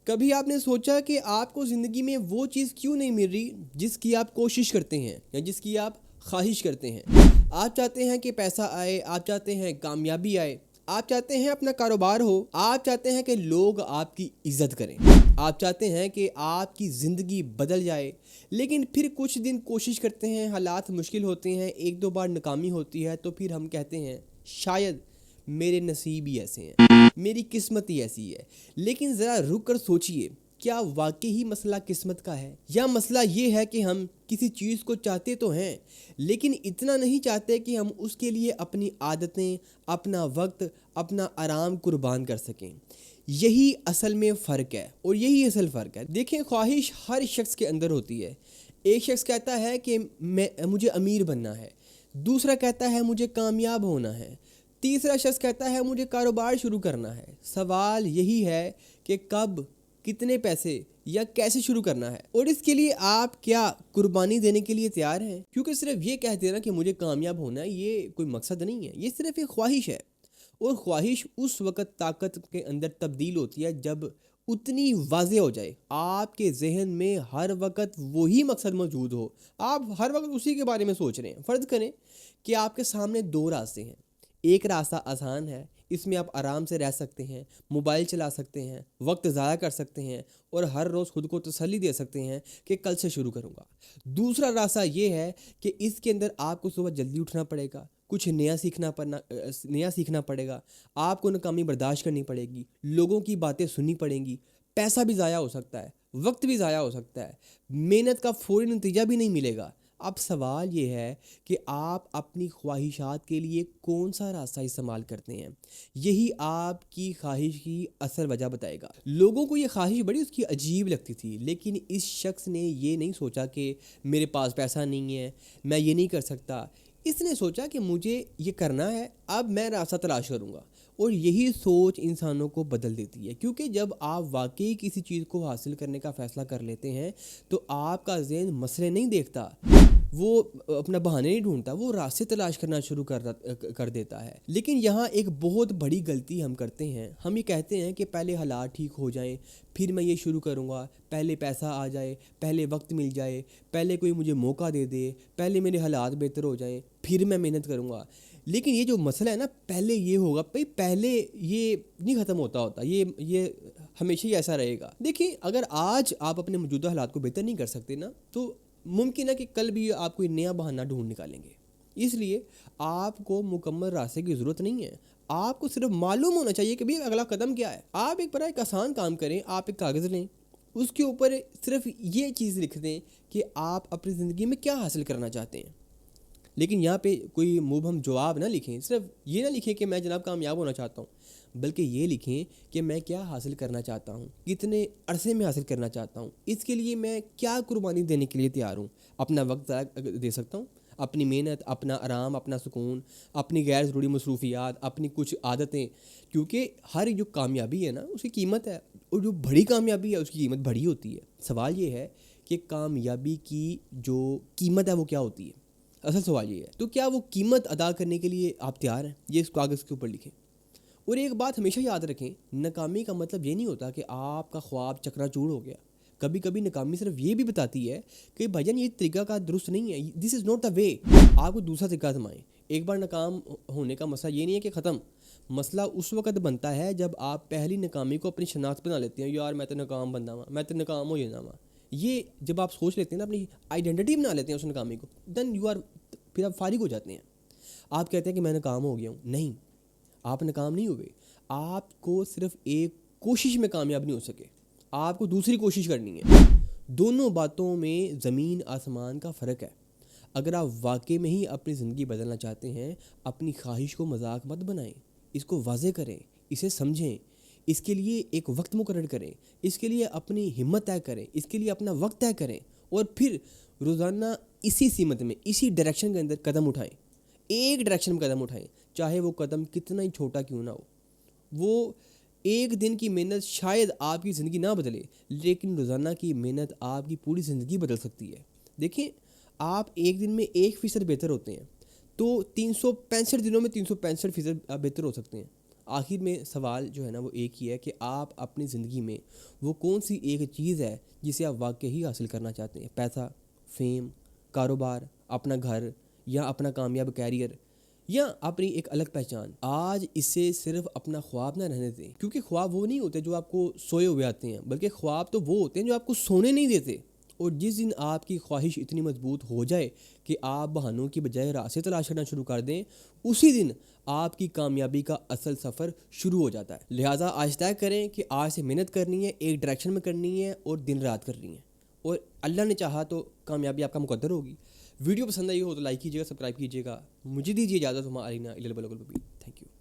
کبھی آپ نے سوچا کہ آپ کو زندگی میں وہ چیز کیوں نہیں مل رہی جس کی آپ کوشش کرتے ہیں یا جس کی آپ خواہش کرتے ہیں؟ آپ چاہتے ہیں کہ پیسہ آئے، آپ چاہتے ہیں کامیابی آئے، آپ چاہتے ہیں اپنا کاروبار ہو، آپ چاہتے ہیں کہ لوگ آپ کی عزت کریں، آپ چاہتے ہیں کہ آپ کی زندگی بدل جائے، لیکن پھر کچھ دن کوشش کرتے ہیں، حالات مشکل ہوتے ہیں، ایک دو بار ناکامی ہوتی ہے، تو پھر ہم کہتے ہیں شاید میرے نصیب ہی ایسے ہیں، میری قسمت ہی ایسی ہے۔ لیکن ذرا رک کر سوچئے، کیا واقعی مسئلہ قسمت کا ہے، یا مسئلہ یہ ہے کہ ہم کسی چیز کو چاہتے تو ہیں لیکن اتنا نہیں چاہتے کہ ہم اس کے لیے اپنی عادتیں، اپنا وقت، اپنا آرام قربان کر سکیں؟ یہی اصل میں فرق ہے، اور یہی اصل فرق ہے۔ دیکھیں، خواہش ہر شخص کے اندر ہوتی ہے۔ ایک شخص کہتا ہے کہ مجھے امیر بننا ہے، دوسرا کہتا ہے مجھے کامیاب ہونا ہے، تیسرا شخص کہتا ہے مجھے کاروبار شروع کرنا ہے۔ سوال یہی ہے کہ کب، کتنے پیسے یا کیسے شروع کرنا ہے، اور اس کے لیے آپ کیا قربانی دینے کے لیے تیار ہیں؟ کیونکہ صرف یہ کہہ دینا کہ مجھے کامیاب ہونا ہے، یہ کوئی مقصد نہیں ہے، یہ صرف ایک خواہش ہے۔ اور خواہش اس وقت طاقت کے اندر تبدیل ہوتی ہے جب اتنی واضح ہو جائے، آپ کے ذہن میں ہر وقت وہی مقصد موجود ہو، آپ ہر وقت اسی کے بارے میں سوچ رہے ہیں۔ فرض کریں کہ آپ کے سامنے دو راستے ہیں۔ ایک راستہ آسان ہے، اس میں آپ آرام سے رہ سکتے ہیں، موبائل چلا سکتے ہیں، وقت ضائع کر سکتے ہیں، اور ہر روز خود کو تسلی دے سکتے ہیں کہ کل سے شروع کروں گا۔ دوسرا راستہ یہ ہے کہ اس کے اندر آپ کو صبح جلدی اٹھنا پڑے گا، کچھ نیا سیکھنا پڑے گا، آپ کو ناکامی برداشت کرنی پڑے گی، لوگوں کی باتیں سننی پڑیں گی، پیسہ بھی ضائع ہو سکتا ہے، وقت بھی ضائع ہو سکتا ہے، محنت کا فوری نتیجہ بھی نہیں ملے گا۔ اب سوال یہ ہے کہ آپ اپنی خواہشات کے لیے کون سا راستہ استعمال کرتے ہیں؟ یہی آپ کی خواہش کی اصل وجہ بتائے گا۔ لوگوں کو یہ خواہش بڑی اس کی عجیب لگتی تھی، لیکن اس شخص نے یہ نہیں سوچا کہ میرے پاس پیسہ نہیں ہے، میں یہ نہیں کر سکتا۔ اس نے سوچا کہ مجھے یہ کرنا ہے، اب میں راستہ تلاش کروں گا۔ اور یہی سوچ انسانوں کو بدل دیتی ہے، کیونکہ جب آپ واقعی کسی چیز کو حاصل کرنے کا فیصلہ کر لیتے ہیں تو آپ کا ذہن مسئلے نہیں دیکھتا، وہ اپنا بہانے نہیں ڈھونڈتا، وہ راستے تلاش کرنا شروع کر دیتا ہے۔ لیکن یہاں ایک بہت بڑی غلطی ہم کرتے ہیں، ہم یہ کہتے ہیں کہ پہلے حالات ٹھیک ہو جائیں پھر میں یہ شروع کروں گا، پہلے پیسہ آ جائے، پہلے وقت مل جائے، پہلے کوئی مجھے موقع دے دے، پہلے میرے حالات بہتر ہو جائیں، پھر میں محنت کروں گا۔ لیکن یہ جو مسئلہ ہے نا، پہلے یہ ہوگا، پہلے یہ نہیں ختم ہوتا، یہ ہمیشہ ہی ایسا رہے گا۔ دیکھیں، اگر آج آپ اپنے موجودہ حالات کو بہتر نہیں کر سکتے نا، تو ممکن ہے کہ کل بھی آپ کوئی نیا بہانہ ڈھونڈ نکالیں گے۔ اس لیے آپ کو مکمل راستے کی ضرورت نہیں ہے، آپ کو صرف معلوم ہونا چاہیے کہ اگلا قدم کیا ہے۔ آپ ایک آسان کام کریں، آپ ایک کاغذ لیں، اس کے اوپر صرف یہ چیز لکھ دیں کہ آپ اپنی زندگی میں کیا حاصل کرنا چاہتے ہیں۔ لیکن یہاں پہ کوئی مبہم جواب نہ لکھیں، صرف یہ نہ لکھیں کہ میں جناب کامیاب ہونا چاہتا ہوں، بلکہ یہ لکھیں کہ میں کیا حاصل کرنا چاہتا ہوں، کتنے عرصے میں حاصل کرنا چاہتا ہوں، اس کے لیے میں کیا قربانی دینے کے لیے تیار ہوں۔ اپنا وقت دے سکتا ہوں، اپنی محنت، اپنا آرام، اپنا سکون، اپنی غیر ضروری مصروفیات، اپنی کچھ عادتیں، کیونکہ ہر جو کامیابی ہے نا اس کی قیمت ہے، اور جو بڑی کامیابی ہے اس کی قیمت بڑی ہوتی ہے۔ سوال یہ ہے کہ کامیابی کی جو قیمت ہے وہ کیا ہوتی ہے؟ اصل سوال یہ ہے، تو کیا وہ قیمت ادا کرنے کے لیے آپ تیار ہیں؟ یہ اس کاغذ کے اوپر لکھیں۔ اور ایک بات ہمیشہ یاد رکھیں، ناکامی کا مطلب یہ نہیں ہوتا کہ آپ کا خواب چکرا چور ہو گیا۔ کبھی کبھی ناکامی صرف یہ بھی بتاتی ہے کہ بھائی جان یہ طریقہ کا درست نہیں ہے، دس از ناٹ دا وے۔ آپ کو دوسرا طریقہ آزمائیں۔ ایک بار ناکام ہونے کا مسئلہ یہ نہیں ہے کہ ختم، مسئلہ اس وقت بنتا ہے جب آپ پہلی ناکامی کو اپنی شناخت بنا لیتے ہیں، یار میں تو ناکام بندہ ہوں، میں تو ناکام ہو جانا ہوں۔ یہ جب آپ سوچ لیتے ہیں نا، اپنی آئیڈینٹی بنا لیتے ہیں اس ناکامی کو، دین یو آر، پھر آپ فارغ ہو جاتے ہیں۔ آپ کہتے ہیں کہ میں ناکام ہو گیا ہوں، نہیں، آپ ناکام نہیں ہوئے، آپ کو صرف ایک کوشش میں کامیاب نہیں ہو سکے، آپ کو دوسری کوشش کرنی ہے۔ دونوں باتوں میں زمین آسمان کا فرق ہے۔ اگر آپ واقعی میں ہی اپنی زندگی بدلنا چاہتے ہیں، اپنی خواہش کو مذاق مت بنائیں، اس کو واضح کریں، اسے سمجھیں، اس کے لیے ایک وقت مقرر کریں، اس کے لیے اپنی ہمت طے کریں، اس کے لیے اپنا وقت طے کریں، اور پھر روزانہ اسی سمت میں، اسی ڈائریکشن کے اندر قدم اٹھائیں۔ ایک ڈائریکشن میں قدم اٹھائیں، چاہے وہ قدم کتنا ہی چھوٹا کیوں نہ ہو۔ وہ ایک دن کی محنت شاید آپ کی زندگی نہ بدلے، لیکن روزانہ کی محنت آپ کی پوری زندگی بدل سکتی ہے۔ دیکھیں، آپ ایک دن میں 1% بہتر ہوتے ہیں تو 365 دنوں میں 365% بہتر ہو سکتے ہیں۔ آخر میں سوال جو ہے نا وہ ایک ہی ہے کہ آپ اپنی زندگی میں وہ کون سی ایک چیز ہے جسے آپ واقعی حاصل کرنا چاہتے ہیں؟ پیسہ، فیم، کاروبار، اپنا گھر، یا اپنا کامیاب کیریئر، یا اپنی ایک الگ پہچان؟ آج اسے صرف اپنا خواب نہ رہنے دیں، کیونکہ خواب وہ نہیں ہوتے جو آپ کو سوئے ہوئے آتے ہیں، بلکہ خواب تو وہ ہوتے ہیں جو آپ کو سونے نہیں دیتے۔ اور جس دن آپ کی خواہش اتنی مضبوط ہو جائے کہ آپ بہانوں کی بجائے راستے تلاش کرنا شروع کر دیں، اسی دن آپ کی کامیابی کا اصل سفر شروع ہو جاتا ہے۔ لہٰذا آج طے کریں کہ آج سے محنت کرنی ہے، ایک ڈائریکشن میں کرنی ہے اور دن رات کرنی ہے، اور اللہ نے چاہا تو کامیابی آپ کا مقدر ہوگی۔ ویڈیو پسند آئی ہو تو لائک کیجیے گا، سبسکرائب کیجیے گا۔ مجھے دیجیے اجازت، ہمارا تھینک یو۔